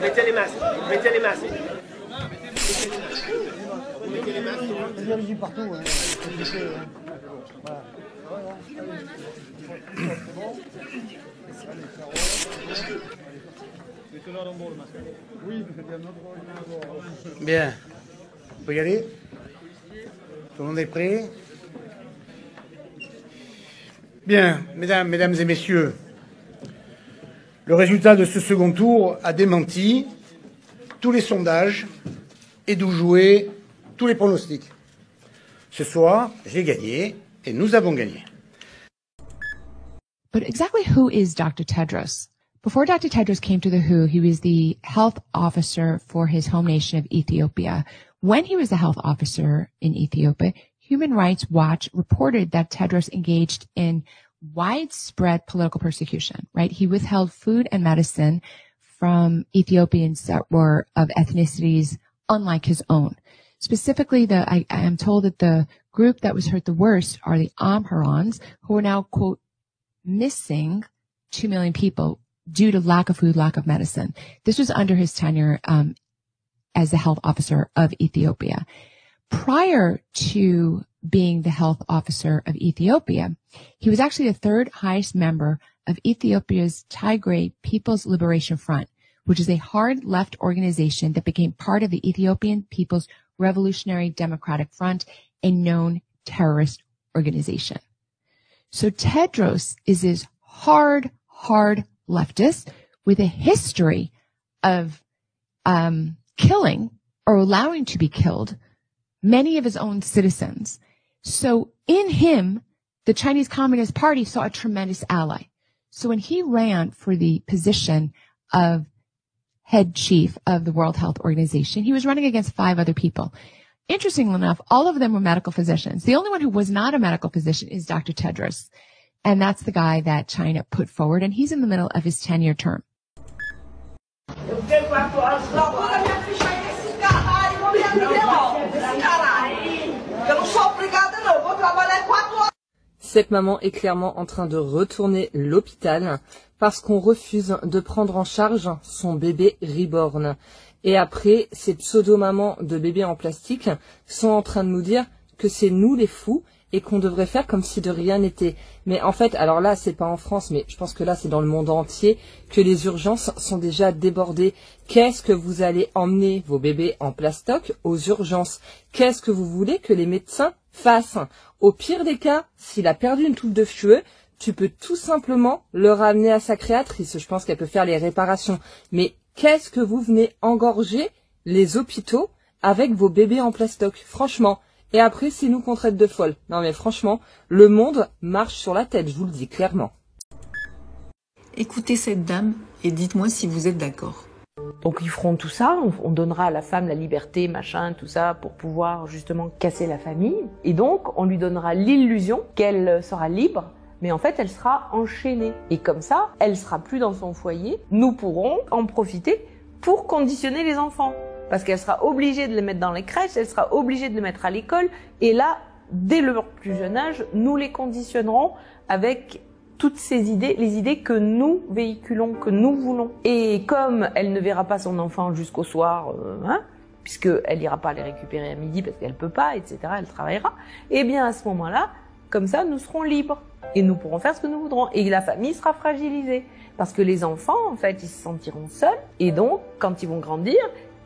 Mettez les masques. Mettez les masques. Mettez les masques. Il y a des partout. Voilà. Bien. On peut y aller? Tout le monde est prêt? Bien, mesdames et messieurs, le résultat de ce second tour a démenti tous les sondages et d'où jouer tous les pronostics. Ce soir, j'ai gagné et nous avons gagné. But exactly who is Dr. Tedros? Before Dr. Tedros came to the WHO, he was the health officer for his home nation of Ethiopia. When he was the health officer in Ethiopia, Human Rights Watch reported that Tedros engaged in widespread political persecution, right? He withheld food and medicine from Ethiopians that were of ethnicities unlike his own. Specifically, I am told that the group that was hurt the worst are the Amharans, who are now, quote, missing 2 million people due to lack of food, lack of medicine. This was under his tenure as the health officer of Ethiopia. Prior to being the health officer of Ethiopia, he was actually the third highest member of Ethiopia's Tigray People's Liberation Front, which is a hard left organization that became part of the Ethiopian People's Revolutionary Democratic Front, a known terrorist organization. So Tedros is this hard leftist with a history of killing or allowing to be killed many of his own citizens. So in him, the Chinese Communist Party saw a tremendous ally. So when he ran for the position of head chief of the World Health Organization, he was running against 5 other people. Interestingly enough, all of them were medical physicians. The only one who was not a medical physician is Dr. Tedros. And that's the guy that China put forward, and he's in the middle of his 10-year term. Cette maman est clairement en train de retourner l'hôpital parce qu'on refuse de prendre en charge son bébé reborn. Et après, ces pseudo-mamans de bébés en plastique sont en train de nous dire que c'est nous les fous et qu'on devrait faire comme si de rien n'était. Mais en fait, alors là, c'est pas en France, mais je pense que là, c'est dans le monde entier que les urgences sont déjà débordées. Qu'est-ce que vous allez emmener vos bébés en plastoc aux urgences? Qu'est-ce que vous voulez que les médecins fassent? Au pire des cas, s'il a perdu une touffe de cheveux, tu peux tout simplement le ramener à sa créatrice. Je pense qu'elle peut faire les réparations. Mais qu'est-ce que vous venez engorger les hôpitaux avec vos bébés en plastoc? Franchement. Et après, c'est nous qu'on traite de folles. Non mais franchement, le monde marche sur la tête, je vous le dis clairement. Écoutez cette dame et dites-moi si vous êtes d'accord. Donc ils feront tout ça, on donnera à la femme la liberté, machin, tout ça, pour pouvoir justement casser la famille. Et donc, on lui donnera l'illusion qu'elle sera libre, mais en fait, elle sera enchaînée. Et comme ça, elle sera plus dans son foyer. Nous pourrons en profiter pour conditionner les enfants. Parce qu'elle sera obligée de les mettre dans les crèches, elle sera obligée de les mettre à l'école. Et là, dès leur plus jeune âge, nous les conditionnerons avec toutes ces idées, les idées que nous véhiculons, que nous voulons. Et comme elle ne verra pas son enfant jusqu'au soir, puisqu'elle n'ira pas les récupérer à midi parce qu'elle peut pas, etc., elle travaillera, et bien à ce moment-là, comme ça, nous serons libres. Et nous pourrons faire ce que nous voudrons. Et la famille sera fragilisée. Parce que les enfants, en fait, ils se sentiront seuls. Et donc, quand ils vont grandir,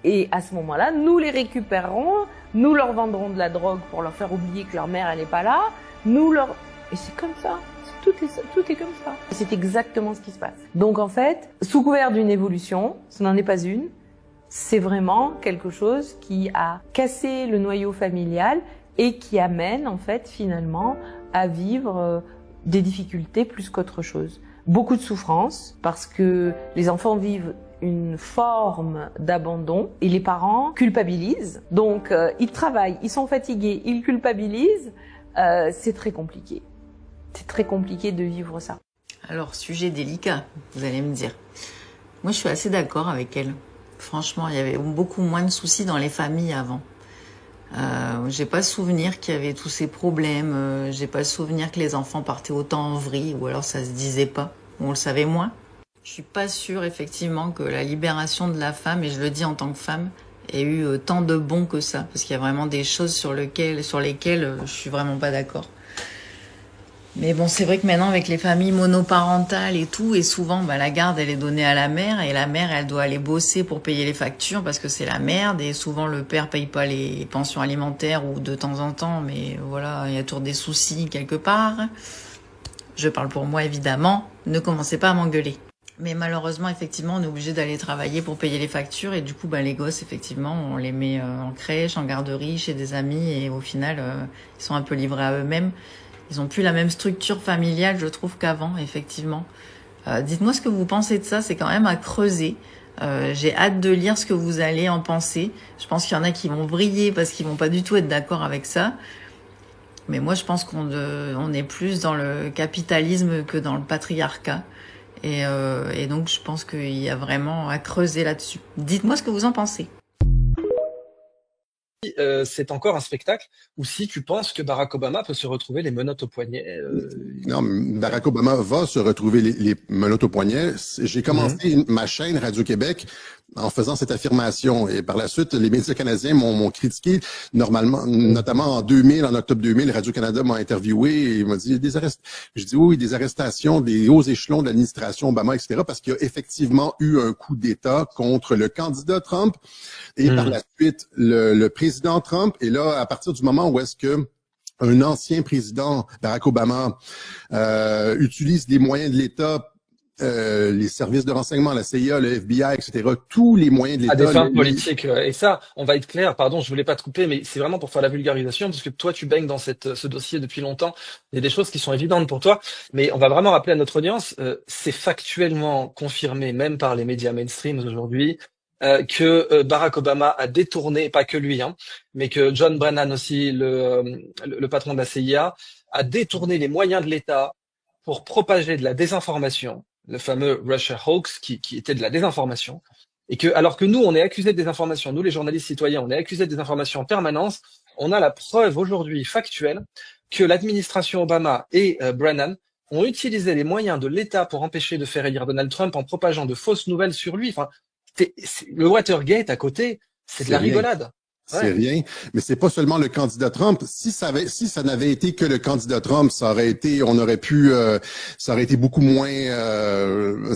et à ce moment-là, nous les récupérerons, nous leur vendrons de la drogue pour leur faire oublier que leur mère, elle n'est pas là, Et c'est comme ça. Tout est comme ça. C'est exactement ce qui se passe. Donc en fait, sous couvert d'une évolution, ce n'en est pas une, c'est vraiment quelque chose qui a cassé le noyau familial et qui amène en fait finalement à vivre des difficultés plus qu'autre chose. Beaucoup de souffrance parce que les enfants vivent une forme d'abandon et les parents culpabilisent. Donc ils travaillent, ils sont fatigués, ils culpabilisent. C'est très compliqué. C'est très compliqué de vivre ça. Alors, sujet délicat, vous allez me dire. Moi, je suis assez d'accord avec elle. Franchement, il y avait beaucoup moins de soucis dans les familles avant. J'ai pas souvenir qu'il y avait tous ces problèmes. J'ai pas souvenir que les enfants partaient autant en vrille, ou alors ça se disait pas. On le savait moins. Je suis pas sûre effectivement que la libération de la femme, et je le dis en tant que femme, ait eu tant de bon que ça, parce qu'il y a vraiment des choses sur lesquelles je suis vraiment pas d'accord. Mais bon, c'est vrai que maintenant, avec les familles monoparentales et tout, et souvent, la garde, elle est donnée à la mère, et la mère, elle doit aller bosser pour payer les factures, parce que c'est la merde, et souvent, le père paye pas les pensions alimentaires, ou de temps en temps, mais voilà, il y a toujours des soucis quelque part. Je parle pour moi, évidemment. Ne commencez pas à m'engueuler. Mais malheureusement, effectivement, on est obligé d'aller travailler pour payer les factures, et du coup, les gosses, effectivement, on les met en crèche, en garderie, chez des amis, et au final, ils sont un peu livrés à eux-mêmes. Ils ont plus la même structure familiale, je trouve, qu'avant, effectivement. Dites-moi ce que vous pensez de ça, c'est quand même à creuser. J'ai hâte de lire ce que vous allez en penser. Je pense qu'il y en a qui vont vriller parce qu'ils vont pas du tout être d'accord avec ça. Mais moi, je pense on est plus dans le capitalisme que dans le patriarcat. Et donc, je pense qu'il y a vraiment à creuser là-dessus. Dites-moi ce que vous en pensez. C'est encore un spectacle, ou si tu penses que Barack Obama peut se retrouver les menottes au poignet. Non, Barack Obama va se retrouver les menottes au poignet. J'ai commencé ma chaîne Radio-Québec en faisant cette affirmation, et par la suite, les médias canadiens m'ont critiqué, notamment en 2000, en octobre 2000, Radio-Canada m'a interviewé et m'a dit je dis oui, des arrestations des hauts échelons de l'administration Obama, etc., parce qu'il y a effectivement eu un coup d'État contre le candidat Trump et par la suite le président Trump. Et là, à partir du moment où est-ce que un ancien président, Barack Obama, utilise les moyens de l'État, les services de renseignement, la CIA, le FBI, etc., tous les moyens de l'État. À des fins politiques. Et ça, on va être clair, pardon, je voulais pas te couper, mais c'est vraiment pour faire la vulgarisation, parce que toi, tu baignes dans ce dossier depuis longtemps. Il y a des choses qui sont évidentes pour toi, mais on va vraiment rappeler à notre audience, c'est factuellement confirmé, même par les médias mainstream aujourd'hui, que Barack Obama a détourné, pas que lui, mais que John Brennan aussi, le patron de la CIA, a détourné les moyens de l'État pour propager de la désinformation, le fameux Russia hoax qui était de la désinformation, et que alors que nous on est accusés de désinformation, nous les journalistes citoyens, on est accusés de désinformation en permanence, on a la preuve aujourd'hui factuelle que l'administration Obama et Brennan ont utilisé les moyens de l'État pour empêcher de faire élire Donald Trump en propageant de fausses nouvelles sur lui. Enfin, le Watergate à côté, c'est de la rigolade. C'est rien, mais c'est pas seulement le candidat Trump. Si ça n'avait été que le candidat Trump, ça aurait été beaucoup moins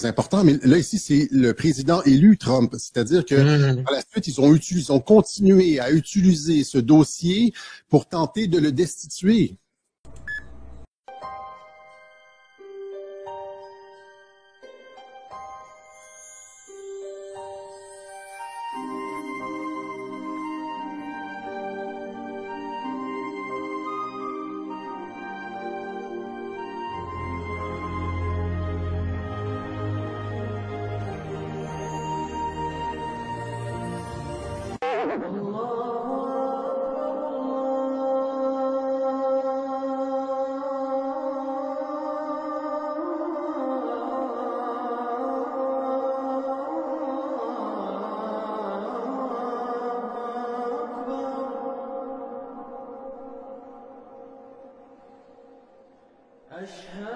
important. Mais là ici, c'est le président élu Trump, c'est-à-dire que par la suite, ils ont continué à utiliser ce dossier pour tenter de le destituer. أشهد